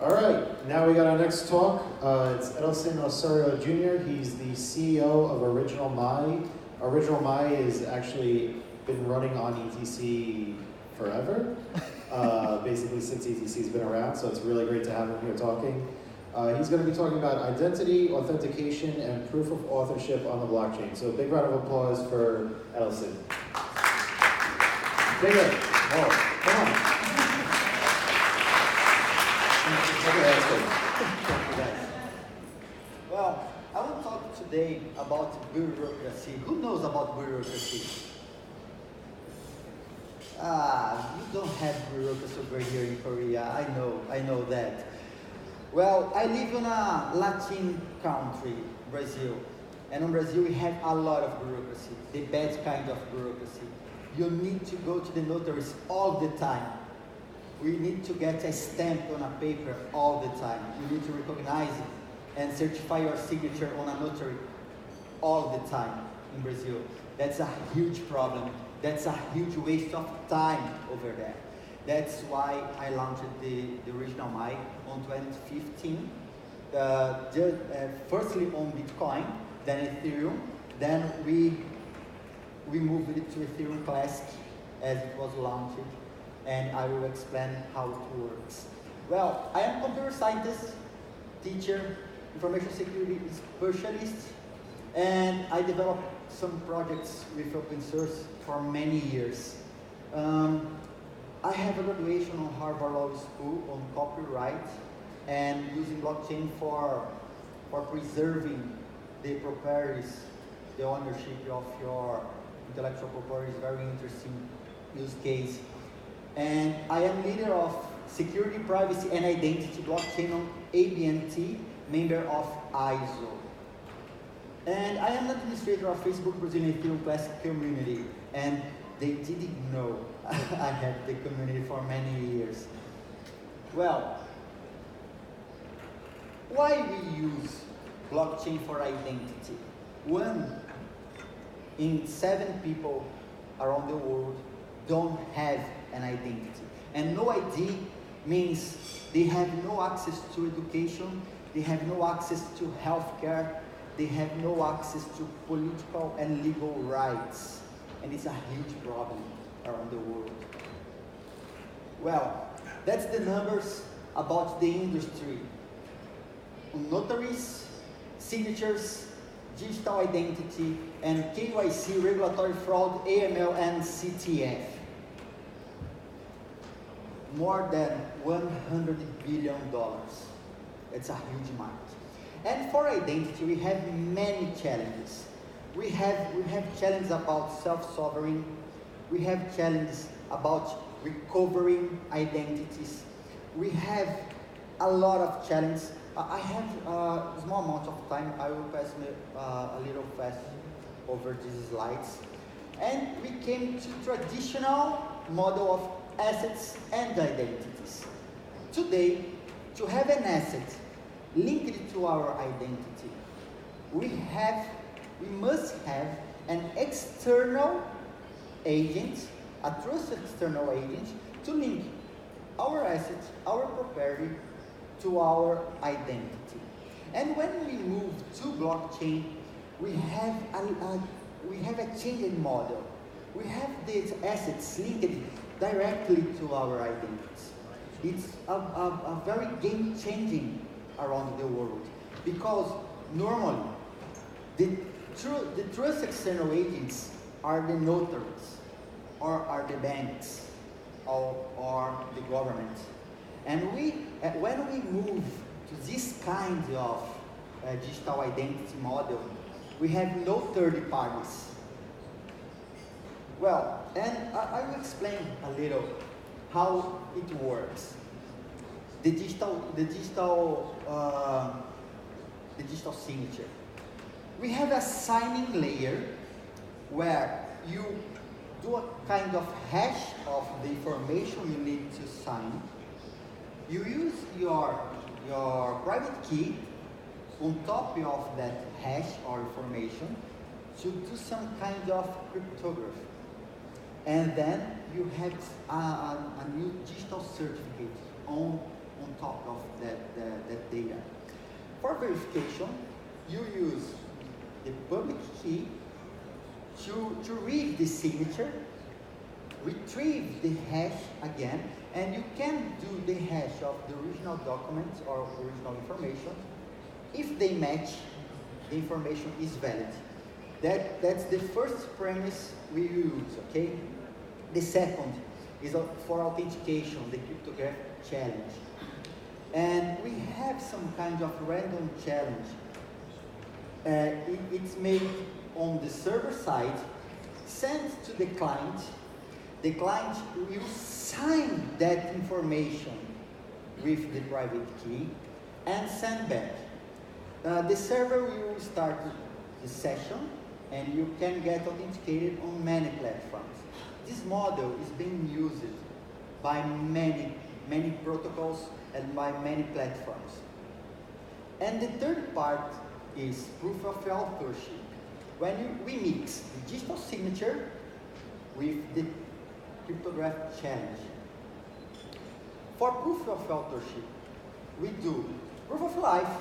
All right, now we got our next talk. It's Edelson Osorio Jr. He's the CEO of OriginalMy. OriginalMy has actually been running on ETC forever, basically since ETC's been around, so it's really great to have him here talking. He's going to be talking about identity, authentication, and proof of authorship on the blockchain. So a big round of applause for Edelson. Bigger. More. Come on. Well, I want to talk today about bureaucracy. Who knows about bureaucracy? You don't have bureaucracy over here in Korea. I know that. Well, I live in a Latin country, Brazil. And in Brazil, we have a lot of bureaucracy, the bad kind of bureaucracy. You need to go to the notaries all the time. We need to get a stamp on a paper all the time. You need to recognize it and certify your signature on a notary all the time in Brazil. That's a huge problem. That's a huge waste of time over there. That's why I launched the OriginalMy on 2015. Firstly on Bitcoin, then Ethereum, then we moved it to Ethereum Classic as it was launched, and I will explain how it works. Well, I am a computer scientist, teacher, information security specialist, and I developed some projects with open source for many years. I have a graduation on Harvard Law School on copyright and using blockchain for preserving the properties, the ownership of your intellectual property is very interesting use case. And I am leader of security, privacy, and identity blockchain on ABNT, member of ISO. And I am the administrator of Facebook Brazilian Ethereum Classic community, and they didn't know I had the community for many years. Well, why we use blockchain for identity? 1 in 7 people around the world don't have an identity. And no ID means they have no access to education, they have no access to healthcare, they have no access to political and legal rights. And it's a huge problem around the world. Well, that's the numbers about the industry. Notaries, signatures, digital identity, and KYC, regulatory fraud, AML, and CTF. More than $100 billion. It's a huge market. And for identity, we have many challenges. We have challenges about self-sovereign. We have challenges about recovering identities. We have a lot of challenges. I have a small amount of time. I will pass a little fast over these slides. And we came to traditional model of assets and identities. Today, to have an asset linked to our identity, we must have an external agent, a trusted external agent, to link our assets, our property, to our identity. And when we move to blockchain, we have a changing model. We have these assets linked directly to our identities. It's a very game-changing around the world, because normally the trust external agents are the notaries, or are the banks, or the government. And when we move to this kind of digital identity model, we have no third parties. Well, and I will explain a little how it works. The digital signature. We have a signing layer where you do a kind of hash of the information you need to sign. You use your private key on top of that hash or information to do some kind of cryptography. And then you have a new digital certificate on top top of that data. For verification, you use the public key to read the signature, retrieve the hash again, and you can do the hash of the original documents or original information. If they match, the information is valid. That's the first premise we use, okay? The second is for authentication, the cryptographic challenge. And we have some kind of random challenge. It's made on the server side, sent to the client. The client will sign that information with the private key and send back. The server will start the session, and you can get authenticated on many platforms. This model is being used by many protocols and by many platforms. And the third part is proof of authorship. When we mix the digital signature with the cryptographic challenge. For proof of authorship, we do proof of life.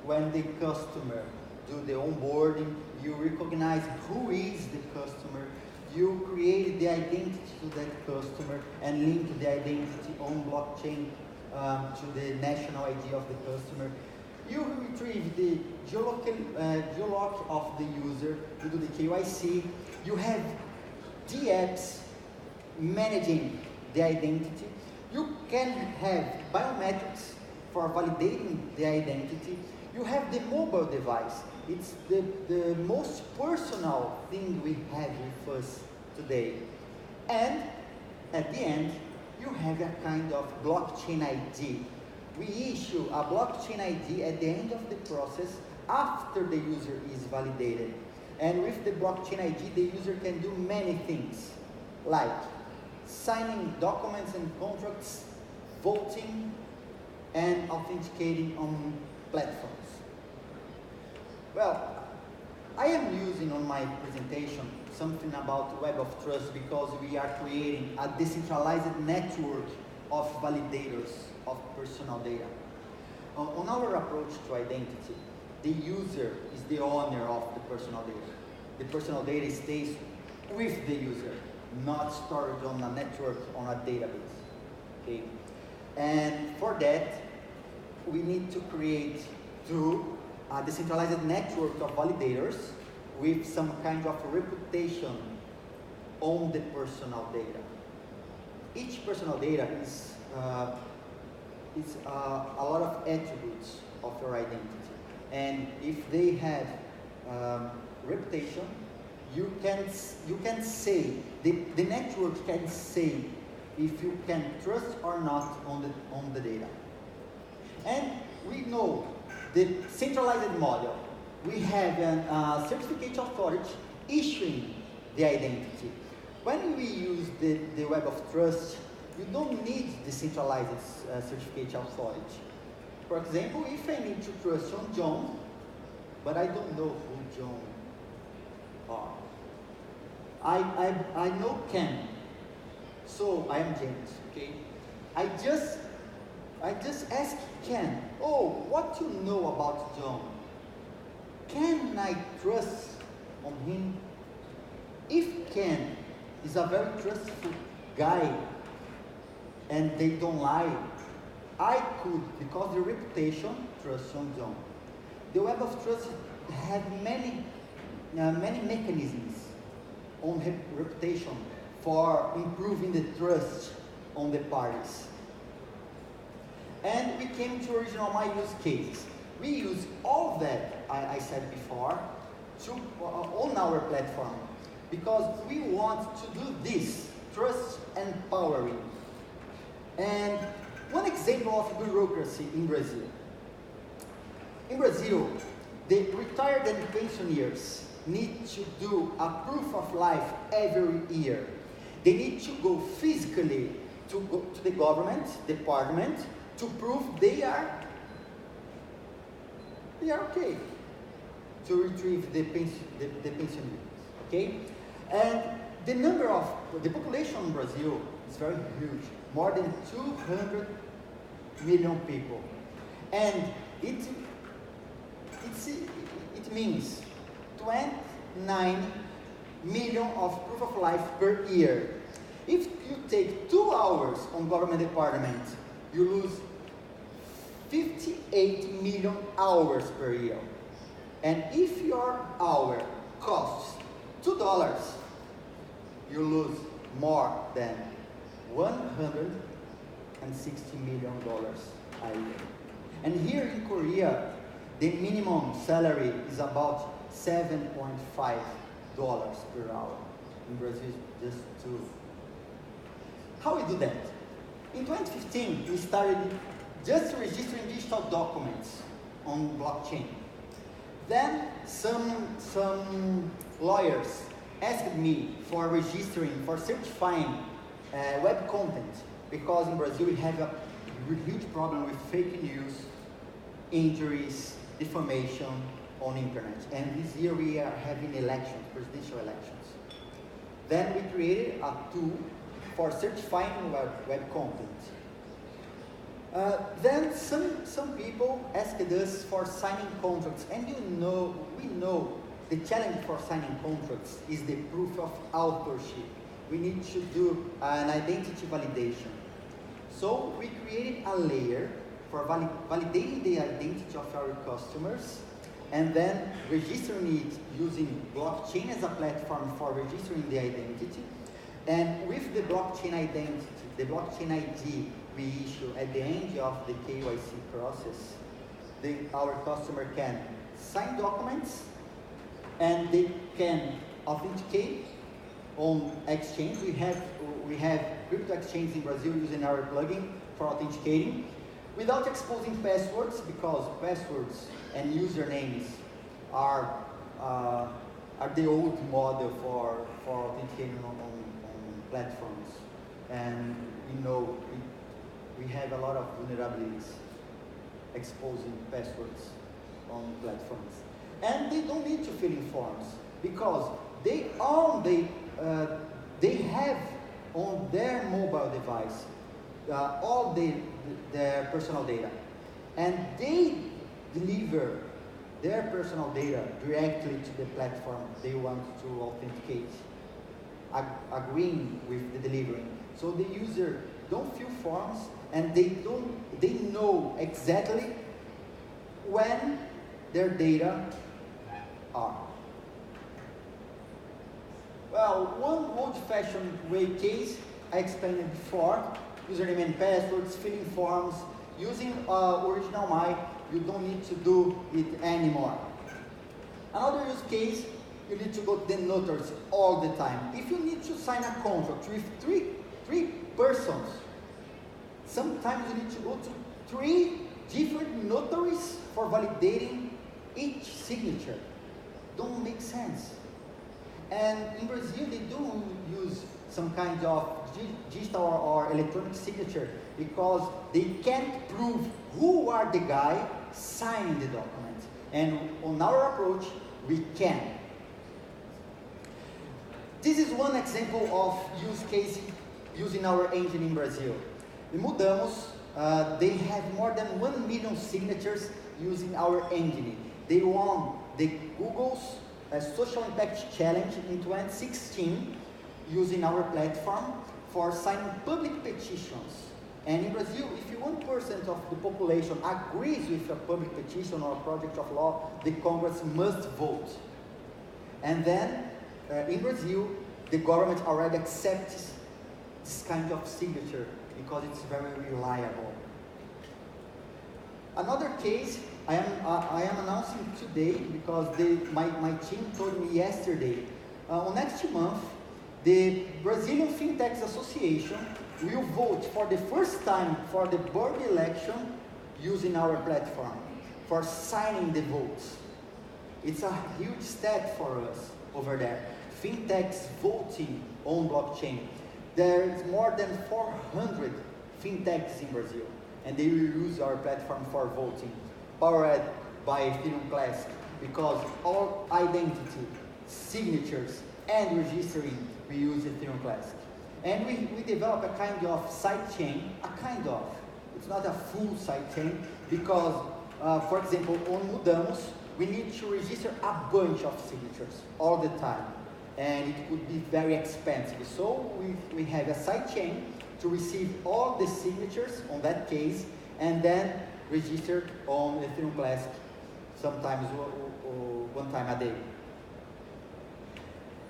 When the customer do the onboarding, you recognize who is the customer, you create the identity to that customer and link the identity on blockchain to the national ID of the customer. You retrieve the geolock of the user, you do the KYC, you have the apps managing the identity. You can have biometrics for validating the identity. You have the mobile device. It's the most personal thing we have with us today. And at the end, you have a kind of blockchain ID. We issue a blockchain ID at the end of the process after the user is validated. And with the blockchain ID, the user can do many things, like signing documents and contracts, voting, and authenticating on platforms. Well, I am using on my presentation something about Web of Trust because we are creating a decentralized network of validators of personal data. On our approach to identity, the user is the owner of the personal data. The personal data stays with the user, not stored on a network, on a database. Okay? And for that, we need to create through a decentralized network of validators with some kind of reputation on the personal data. Each personal data is a lot of attributes of your identity. And if they have reputation, you can say, the network can say if you can trust or not on the data. And we know the centralized model. We have a certificate authority issuing the identity. When we use the Web of Trust, you don't need the centralized certificate authority. For example, if I need to trust on John, but I don't know who John are. I know Ken, so I am James, okay? I just ask Ken, oh, what you know about John? Can I trust on him? If Ken is a very trustful guy and they don't lie, I could, because the reputation, trust on John. The Web of Trust has many mechanisms on reputation for improving the trust on the parties. And we came to OriginalMy use cases. We use all that I said before on our platform because we want to do this, trust and powering. And one example of bureaucracy in Brazil. In Brazil, the retired and pensioners need to do a proof of life every year. They need to go physically to the government, department, to prove they are okay to retrieve the pension, okay? And the population in Brazil is very huge, more than 200 million people. And it means 29 million of proof of life per year. If you take 2 hours on government department, you lose 58 million hours per year. And if your hour costs $2, you lose more than $160 million a year. And here in Korea, the minimum salary is about $7.5 per hour. In Brazil, just 2. How we do that? In 2015, we started just registering digital documents on blockchain. Then some lawyers asked me for registering, for certifying web content, because in Brazil we have a huge problem with fake news, injuries, defamation on internet. And this year we are having elections, presidential elections. Then we created a tool for certifying web content. Then some people asked us for signing contracts, and we know the challenge for signing contracts is the proof of authorship. We need to do an identity validation. So we created a layer for validating the identity of our customers, and then registering it using blockchain as a platform for registering the identity. And with the blockchain identity, the blockchain ID we issue at the end of the KYC process, our customer can sign documents, and they can authenticate on exchange. We have crypto exchange in Brazil using our plugin for authenticating without exposing passwords, because passwords and usernames are the old model for authenticating on platforms. And we have a lot of vulnerabilities exposing passwords on platforms. And they don't need to fill in forms, because they have on their mobile device all their personal data, and they deliver their personal data directly to the platform they want to authenticate, agreeing with the delivering. So the user don't fill forms, and they know exactly when their data are. Well, one old-fashioned way case I explained it before: username and passwords, filling forms, using OriginalMy. You don't need to do it anymore. Another use case, you need to go to the notaries all the time. If you need to sign a contract with three persons, sometimes you need to go to 3 different notaries for validating each signature. Don't make sense. And in Brazil, they do use some kind of digital or electronic signature, because they can't prove who are the guy signing the document. And on our approach, we can. This is one example of use case using our engine in Brazil. In Mudamos, they have more than 1 million signatures using our engine. They won the Google's Social Impact Challenge in 2016 using our platform for signing public petitions. And in Brazil, if 1% of the population agrees with a public petition or a project of law, the Congress must vote. And then, in Brazil, the government already accepts this kind of signature because it's very reliable. Another case I am announcing today, because my team told me yesterday. Next month, the Brazilian Fintechs Association will vote for the first time for the board election using our platform for signing the votes. It's a huge step for us over there. Fintechs voting on blockchain. There is more than 400 fintechs in Brazil, and they will use our platform for voting, powered by Ethereum Classic, because all identity, signatures, and registering, we use Ethereum Classic. And we develop a kind of sidechain, it's not a full sidechain because, for example, on Mudamos, we need to register a bunch of signatures all the time, and it could be very expensive. So we have a sidechain to receive all the signatures on that case, and then register on Ethereum Classic, sometimes one time a day.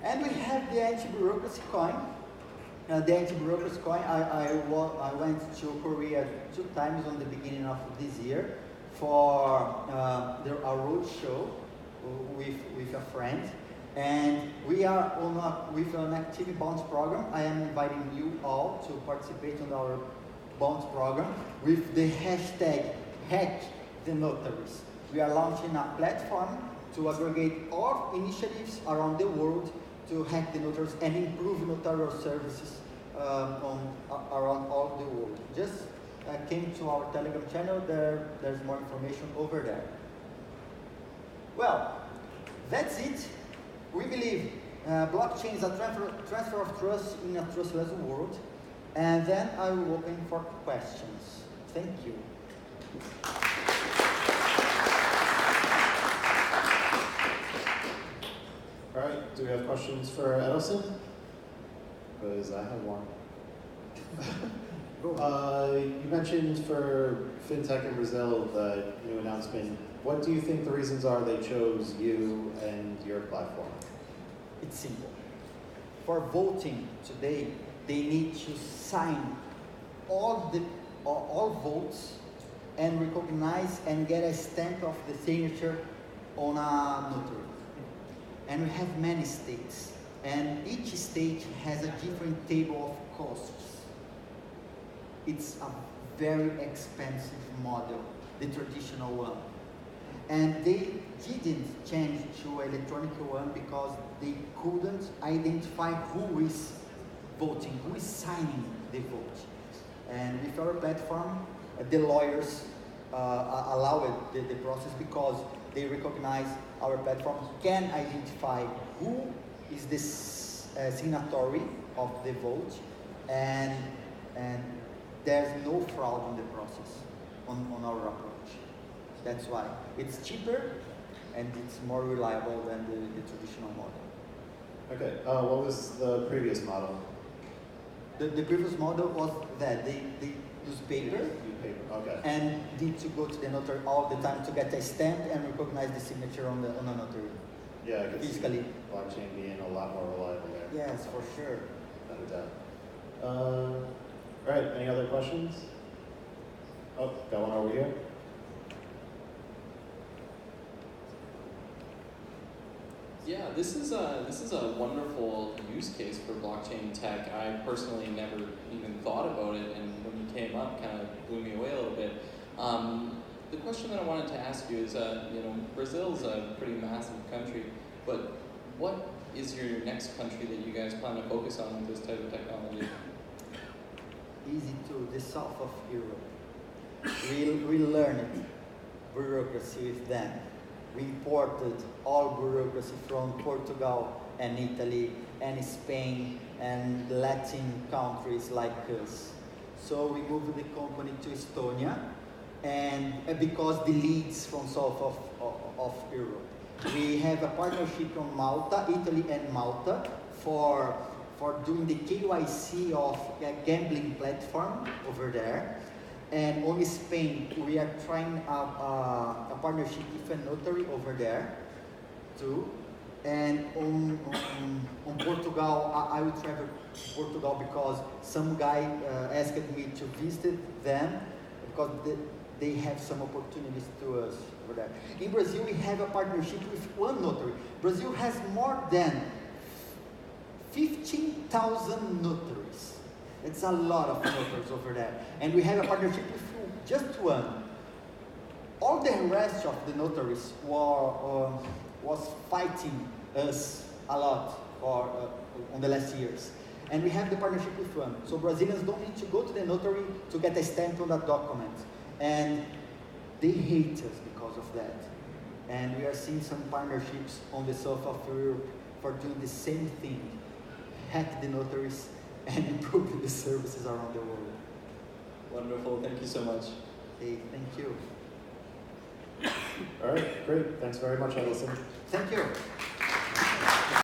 And we have the anti-bureaucracy coin. The anti-bureaucracy coin, I went to Korea 2 times on the beginning of this year for a road show with a friend. And we are with an active bonds program. I am inviting you all to participate in our bonds program with the hashtag #HackTheNotaries. We are launching a platform to aggregate all initiatives around the world to hack the notaries and improve notarial services around all the world. Just came to our Telegram channel, there's more information over there. Well, that's it. We believe blockchain is a transfer of trust in a trustless world. And then I will open for questions. Thank you. All right, do we have questions for Edelson? Because I have one. You mentioned for FinTech in Brazil, the new announcement. What do you think the reasons are they chose you and your platform? It's simple. For voting today, they need to sign all votes and recognize and get a stamp of the signature on a notary. And we have many states, and each state has a different table of costs. It's a very expensive model, the traditional one. And they didn't change to electronic one because they couldn't identify who is voting, who is signing the vote. And with our platform, the lawyers allow the process because they recognize our platform can identify who is the signatory of the vote, and there's no fraud in the process on our approach. That's why it's cheaper and it's more reliable than the traditional model. Okay, what was the previous model? The previous model was that they use paper, okay, and need to go to the notary all the time to get a stamp and recognize the signature on a notary. Yeah, I could physically. see blockchain being a lot more reliable there. Yes, for sure. Without a doubt. All right, any other questions? Oh, got one over here. Yeah, this is a wonderful use case for blockchain tech. I personally never even thought about it, and when you came up, kind of blew me away a little bit. The question that I wanted to ask you is, Brazil's a pretty massive country, but what is your next country that you guys plan to focus on with this type of technology? Easy to the south of Europe. We learned bureaucracy with them. We imported all bureaucracy from Portugal and Italy and Spain and Latin countries like us. So we moved the company to Estonia, and because the leads from south of Europe. We have a partnership on Malta, Italy and Malta for doing the KYC of a gambling platform over there. And on Spain, we are trying a partnership with a notary over there too. And on Portugal, I will travel to Portugal because some guy asked me to visit them because they have some opportunities to us over there. In Brazil, we have a partnership with one notary. Brazil has more than 15,000 notaries. It's a lot of notaries over there. And we have a partnership with just one. All the rest of the notaries was fighting us a lot on the last years. And we have the partnership with one. So Brazilians don't need to go to the notary to get a stamp on that document. And they hate us because of that. And we are seeing some partnerships on the south of Europe for doing the same thing. Hack the notaries and improve the services around the world. Wonderful. Thank you so much. Okay, thank you. All right, great. Thanks very much, Edison. Thank you.